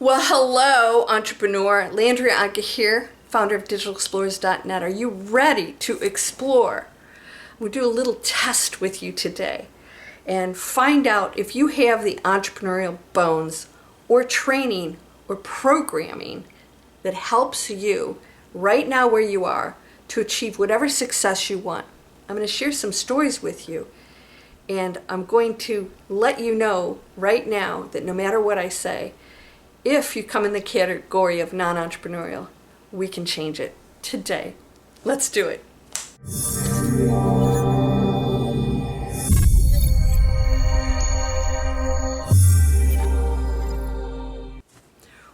Well, hello, entrepreneur. Landria Onkka here, founder of digitalexplorers.net. Are you ready to explore? We'll do a little test with you today and find out if you have the entrepreneurial bones or training or programming that helps you right now where you are to achieve whatever success you want. I'm going to share some stories with you, and I'm going to let you know right now that no matter what I say, if you come in the category of non-entrepreneurial, we can change it today. Let's do it.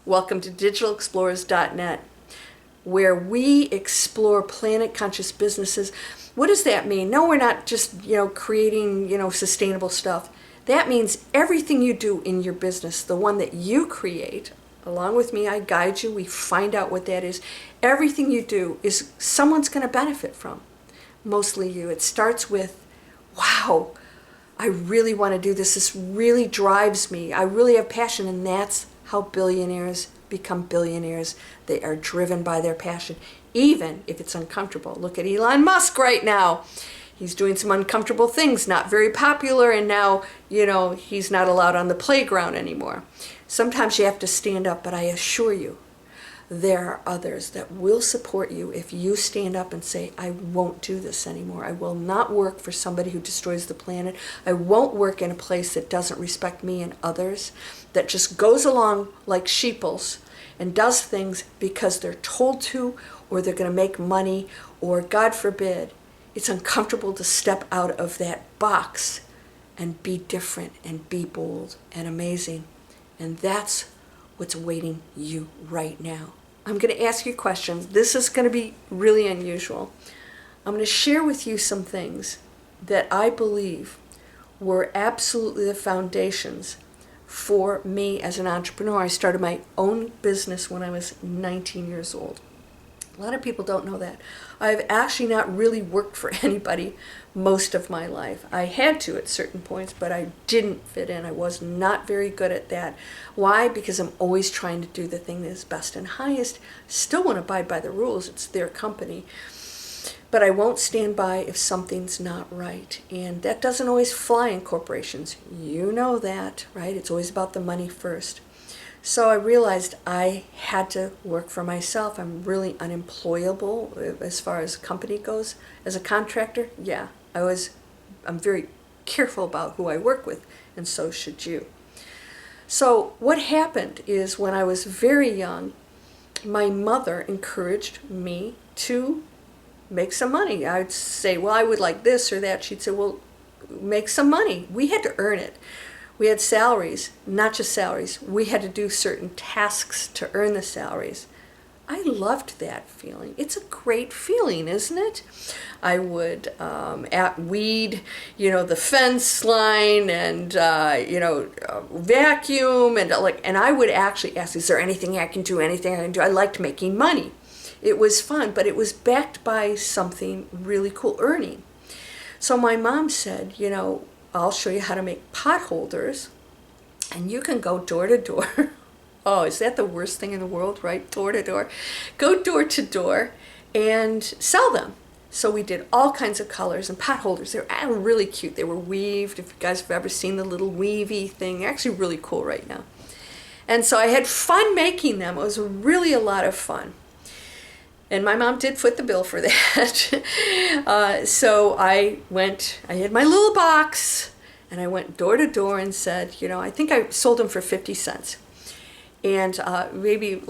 Welcome to digitalexplorers.net, where we explore planet-conscious businesses. What does that mean? No, we're not just, creating, sustainable stuff. That means everything you do in your business, the one that you create, along with me, I guide you, we find out what that is. Everything you do is someone's going to benefit from, mostly you. It starts with, wow, I really want to do this. This really drives me. I really have passion, and that's how billionaires become billionaires. They are driven by their passion, even if it's uncomfortable. Look at Elon Musk right now. He's doing some uncomfortable things, not very popular, and now, he's not allowed on the playground anymore. Sometimes you have to stand up, but I assure you, there are others that will support you if you stand up and say, I won't do this anymore. I will not work for somebody who destroys the planet. I won't work in a place that doesn't respect me and others, that just goes along like sheeples and does things because they're told to, or they're going to make money, or God forbid, it's uncomfortable to step out of that box and be different and be bold and amazing. And that's what's awaiting you right now. I'm going to ask you questions. This is going to be really unusual. I'm going to share with you some things that I believe were absolutely the foundations for me as an entrepreneur. I started my own business when I was 19 years old. A lot of people don't know that. I've actually not really worked for anybody most of my life. I had to at certain points, but I didn't fit in. I was not very good at that. Why? Because I'm always trying to do the thing that is best and highest. Still want to abide by the rules. It's their company. But I won't stand by if something's not right. And that doesn't always fly in corporations. You know that, right? It's always about the money first. So I realized I had to work for myself. I'm really unemployable as far as a company goes. As a contractor, yeah, I'm very careful about who I work with, and so should you. So what happened is when I was very young, my mother encouraged me to make some money. I'd say, well, I would like this or that. She'd say, well, make some money. We had to earn it. We had salaries, not just salaries. We had to do certain tasks to earn the salaries. I loved that feeling. It's a great feeling, isn't it? I would weed, the fence line and, vacuum and I would actually ask, is there anything I can do, anything I can do? I liked making money. It was fun, but it was backed by something really cool, earning. So my mom said, I'll show you how to make pot holders, and you can go door to door. Oh, is that the worst thing in the world, right? Door to door. Go door to door and sell them. So we did all kinds of colors and pot holders. They were really cute. They were weaved. If you guys have ever seen the little weavy thing, they're actually really cool right now. And so I had fun making them. It was really a lot of fun. And my mom did foot the bill for that. So I had my little box, and I went door to door and said, I think I sold them for 50 cents. And maybe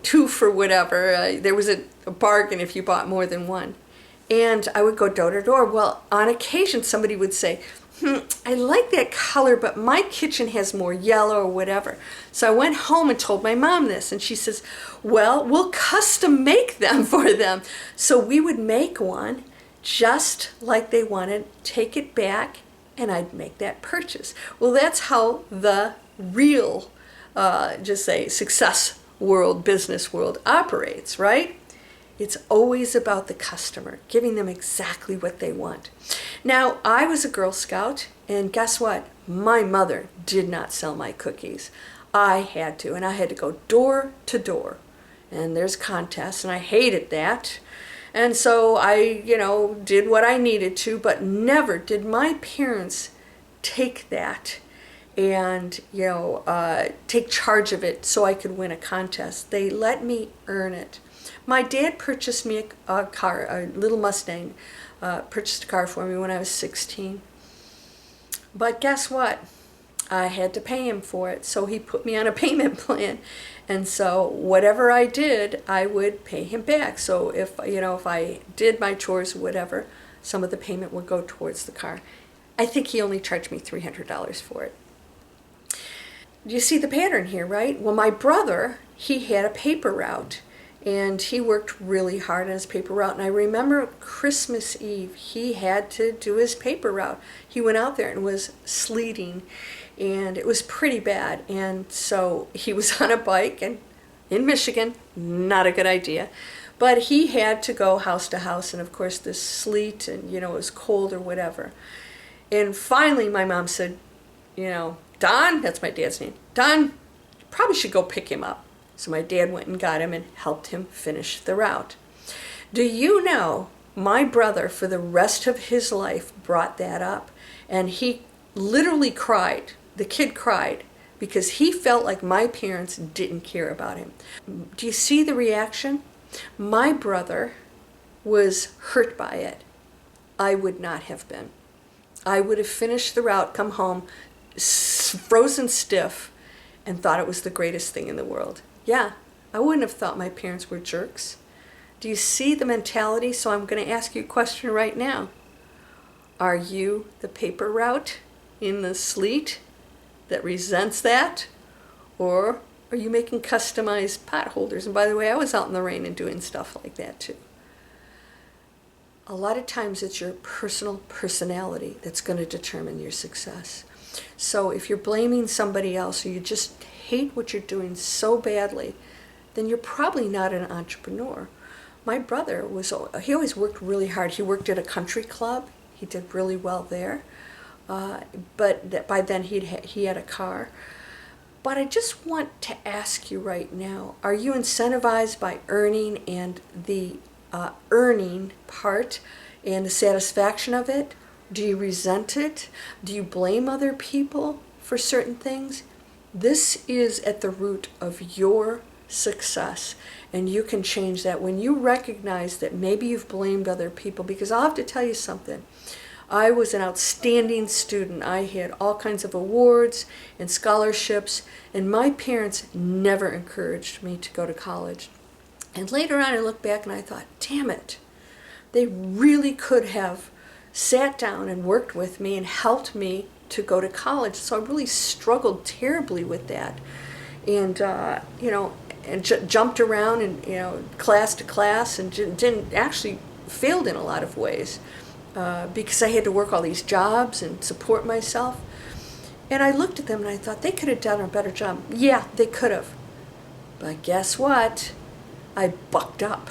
two for whatever. There was a bargain if you bought more than one. And I would go door to door. Well, on occasion, somebody would say, I like that color, but my kitchen has more yellow or whatever. So I went home and told my mom this, and she says, well, we'll custom make them for them. So we would make one just like they wanted, take it back, and I'd make that purchase. Well, that's how the real, success world, business world operates, right? It's always about the customer, giving them exactly what they want. Now, I was a Girl Scout, and guess what? My mother did not sell my cookies. I had to, and I had to go door to door. And there's contests, and I hated that. And so I, did what I needed to, but never did my parents take that and, take charge of it so I could win a contest. They let me earn it. My dad purchased me a car, a little Mustang, purchased a car for me when I was 16. But guess what? I had to pay him for it, so he put me on a payment plan. And so whatever I did, I would pay him back. So if I did my chores or whatever, some of the payment would go towards the car. I think he only charged me $300 for it. You see the pattern here, right? Well, my brother, he had a paper route, and he worked really hard on his paper route. And I remember Christmas Eve, he had to do his paper route. He went out there and it was sleeting, and it was pretty bad. And so he was on a bike, and in Michigan, not a good idea. But he had to go house to house, and of course the sleet, and it was cold or whatever. And finally my mom said, Don, that's my dad's name, Don, you probably should go pick him up. So my dad went and got him and helped him finish the route. Do you know, my brother, for the rest of his life, brought that up, and he literally cried. The kid cried because he felt like my parents didn't care about him. Do you see the reaction? My brother was hurt by it. I would not have been. I would have finished the route, come home, frozen stiff, and thought it was the greatest thing in the world. Yeah, I wouldn't have thought my parents were jerks. Do you see the mentality? So I'm going to ask you a question right now. Are you the paper route in the sleet that resents that? Or are you making customized pot holders? And by the way, I was out in the rain and doing stuff like that too. A lot of times it's your personal personality that's going to determine your success. So if you're blaming somebody else, or you just hate what you're doing so badly, then you're probably not an entrepreneur. My brother he always worked really hard. He worked at a country club. He did really well there. But by then he had a car. But I just want to ask you right now, are you incentivized by earning and the earning part and the satisfaction of it? Do you resent it? Do you blame other people for certain things? This is at the root of your success, and you can change that when you recognize that maybe you've blamed other people. Because I'll have to tell you something. I was an outstanding student. I had all kinds of awards and scholarships, and my parents never encouraged me to go to college. And later on I look back and I thought, damn it, they really could have sat down and worked with me and helped me to go to college. So I really struggled terribly with that, and jumped around and class to class, and didn't actually failed in a lot of ways because I had to work all these jobs and support myself. And I looked at them and I thought they could have done a better job. Yeah, they could have. But guess what? I bucked up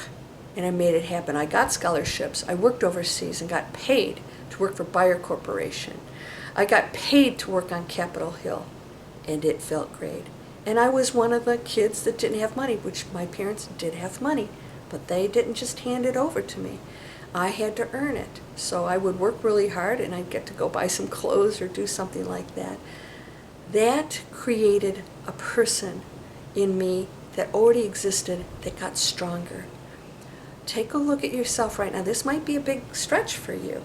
and I made it happen. I got scholarships. I worked overseas and got paid to work for Bayer Corporation. I got paid to work on Capitol Hill, and it felt great. And I was one of the kids that didn't have money, which my parents did have money, but they didn't just hand it over to me. I had to earn it. So I would work really hard and I'd get to go buy some clothes or do something like that. That created a person in me that already existed that got stronger. Take a look at yourself right now. This might be a big stretch for you.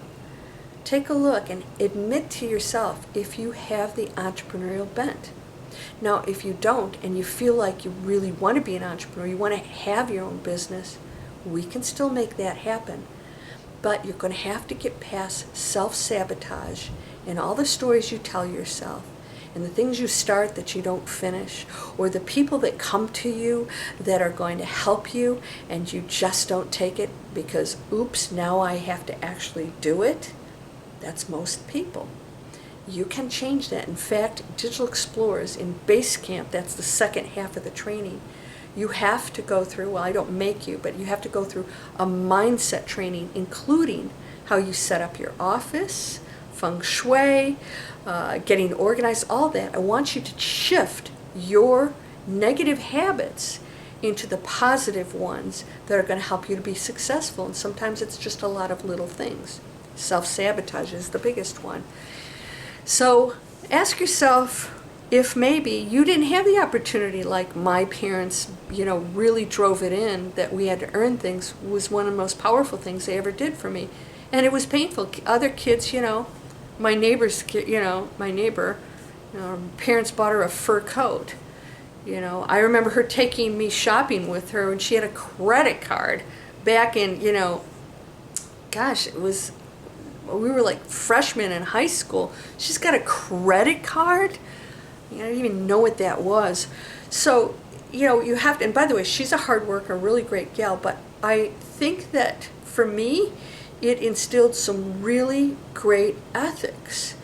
Take a look and admit to yourself if you have the entrepreneurial bent. Now, if you don't and you feel like you really want to be an entrepreneur, you want to have your own business, we can still make that happen. But you're going to have to get past self-sabotage and all the stories you tell yourself and the things you start that you don't finish, or the people that come to you that are going to help you and you just don't take it because, oops, now I have to actually do it. That's most people. You can change that. In fact, Digital Explorers in Base Camp, that's the second half of the training. You have to go through, well, I don't make you, but you have to go through a mindset training, including how you set up your office, feng shui, getting organized, all that. I want you to shift your negative habits into the positive ones that are going to help you to be successful. And sometimes it's just a lot of little things. Self-sabotage is the biggest one. So ask yourself if maybe you didn't have the opportunity like my parents, really drove it in, that we had to earn things, was one of the most powerful things they ever did for me. And it was painful. Other kids, my neighbor's kid, my neighbor, her parents bought her a fur coat. I remember her taking me shopping with her when she had a credit card back in, gosh, we were like freshmen in high school. She's got a credit card? I didn't even know what that was. So, you have to, and by the way, she's a hard worker, really great gal, but I think that for me, it instilled some really great ethics.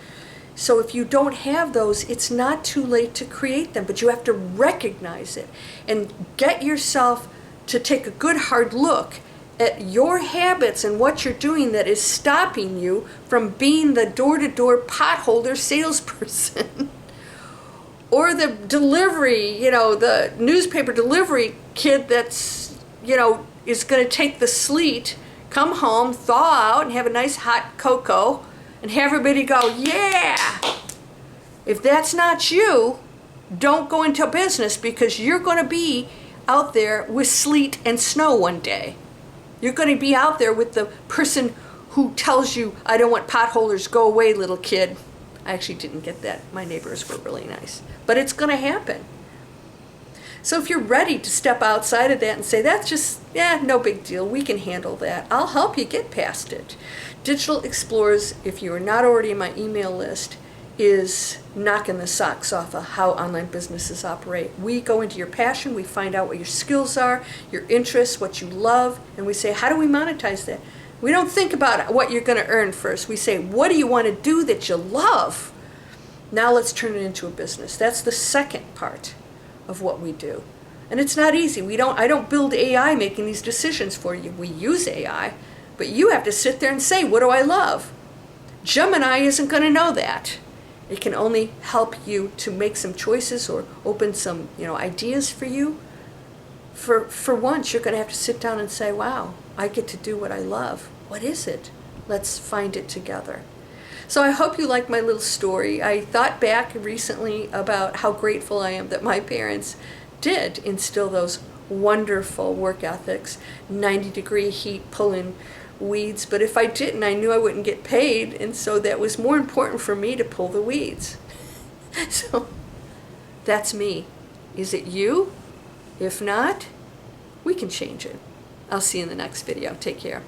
So if you don't have those, it's not too late to create them, but you have to recognize it and get yourself to take a good hard look at your habits and what you're doing that is stopping you from being the door-to-door potholder salesperson or the delivery, the newspaper delivery kid that's, is going to take the sleet, come home, thaw out, and have a nice hot cocoa, and have everybody go, yeah! If that's not you, don't go into business, because you're going to be out there with sleet and snow one day. You're going to be out there with the person who tells you, I don't want potholders, go away, little kid. I actually didn't get that. My neighbors were really nice. But it's going to happen. So if you're ready to step outside of that and say, that's just, no big deal, we can handle that, I'll help you get past it. Digital Explorers, if you are not already in my email list, is knocking the socks off of how online businesses operate. We go into your passion, we find out what your skills are, your interests, what you love, and we say, how do we monetize that? We don't think about what you're going to earn first. We say, what do you want to do that you love? Now let's turn it into a business. That's the second part of what we do. And it's not easy. I don't build AI making these decisions for you. We use AI, but you have to sit there and say, what do I love? Gemini isn't going to know that. It can only help you to make some choices or open some, ideas for you. For once, you're going to have to sit down and say, wow, I get to do what I love. What is it? Let's find it together. So I hope you like my little story. I thought back recently about how grateful I am that my parents did instill those wonderful work ethics, 90-degree heat, pulling weeds. But if I didn't, I knew I wouldn't get paid, and so that was more important for me to pull the weeds. So that's me. Is it you? If not, we can change it. I'll see you in the next video. Take care.